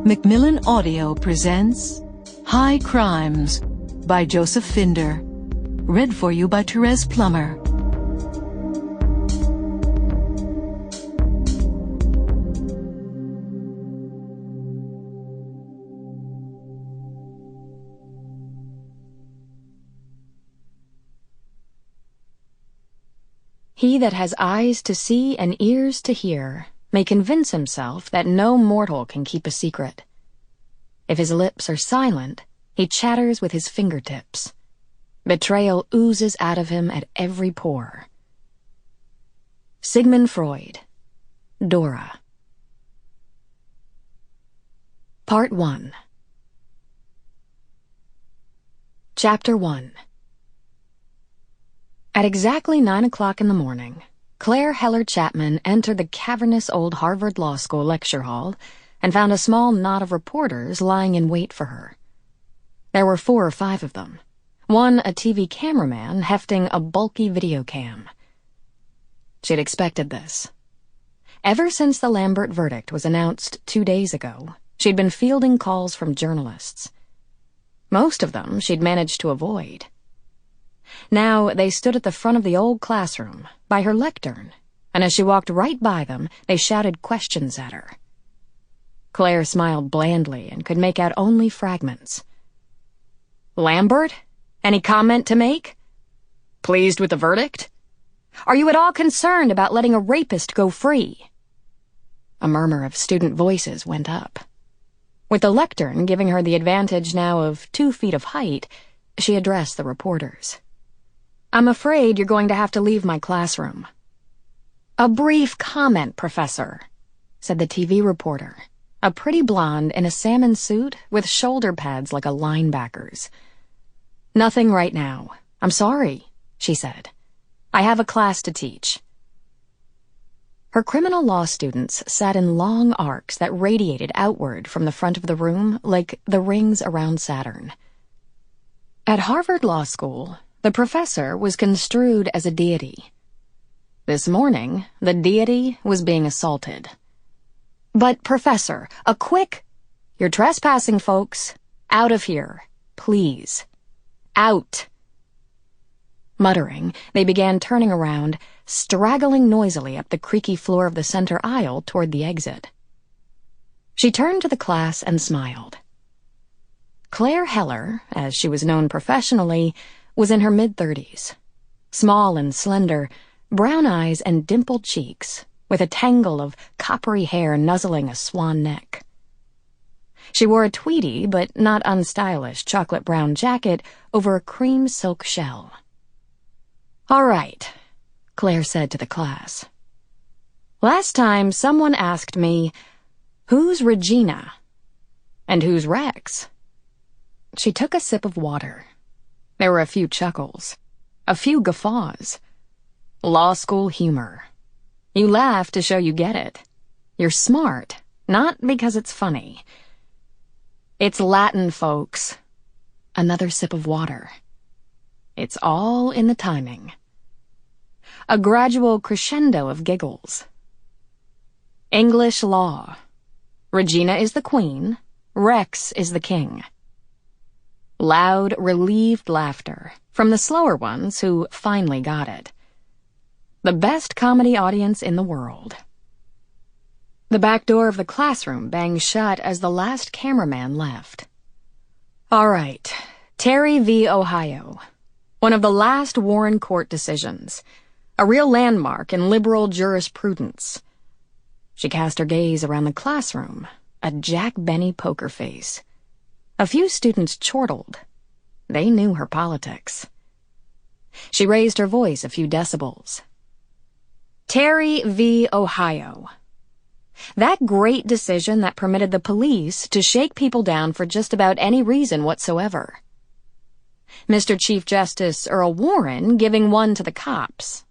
Macmillan Audio presents High Crimes by Joseph Finder. Read for you by Thérèse Plummer. He that has eyes to see and ears to hear may convince himself that no mortal can keep a secret. If his lips are silent, he chatters with his fingertips. Betrayal oozes out of him at every pore. Sigmund Freud, Dora. Part 1. Chapter 1. At exactly 9 o'clock in the morning, Claire Heller Chapman entered the cavernous old Harvard Law School lecture hall and found a small knot of reporters lying in wait for her. There were 4 or 5 of them, one a TV cameraman hefting a bulky video cam. She'd expected this. Ever since the Lambert verdict was announced 2 days ago, she'd been fielding calls from journalists. Most of them she'd managed to avoid. Now they stood at the front of the old classroom, by her lectern, and as she walked right by them, they shouted questions at her. Claire smiled blandly and could make out only fragments. "Lambert? Any comment to make? Pleased with the verdict? Are you at all concerned about letting a rapist go free?" A murmur of student voices went up. With the lectern giving her the advantage now of 2 feet of height, she addressed the reporters. "I'm afraid you're going to have to leave my classroom." "A brief comment, Professor," said the TV reporter, a pretty blonde in a salmon suit with shoulder pads like a linebacker's. "Nothing right now. I'm sorry," she said. "I have a class to teach." Her criminal law students sat in long arcs that radiated outward from the front of the room like the rings around Saturn. At Harvard Law School, the professor was construed as a deity. This morning, the deity was being assaulted. "But, Professor, a quick—" "You're trespassing, folks. Out of here. Please. Out." Muttering, they began turning around, straggling noisily up the creaky floor of the center aisle toward the exit. She turned to the class and smiled. Claire Heller, as she was known professionally, was in her mid-30s, small and slender, brown eyes and dimpled cheeks, with a tangle of coppery hair nuzzling a swan neck. She wore a tweedy but not unstylish chocolate-brown jacket over a cream silk shell. "All right," Claire said to the class. "Last time someone asked me, 'Who's Regina?' And 'Who's Rex?'" She took a sip of water. There were a few chuckles, a few guffaws. Law school humor. You laugh to show you get it. You're smart, not because it's funny. "It's Latin, folks." Another sip of water. It's all in the timing. A gradual crescendo of giggles. "English law. Regina is the queen, Rex is the king." Loud, relieved laughter from the slower ones who finally got it. The best comedy audience in the world. The back door of the classroom banged shut as the last cameraman left. "All right, Terry v. Ohio. One of the last Warren Court decisions. A real landmark in liberal jurisprudence." She cast her gaze around the classroom, a Jack Benny poker face. A few students chortled. They knew her politics. She raised her voice a few decibels. "Terry v. Ohio. That great decision that permitted the police to shake people down for just about any reason whatsoever. Mr. Chief Justice Earl Warren giving one to the cops."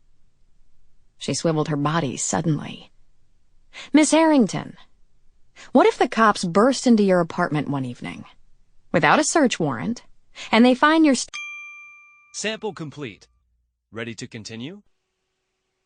She swiveled her body suddenly. "Miss Harrington, what if the cops burst into your apartment one evening, without a search warrant, and they find your Sample complete. Ready to continue?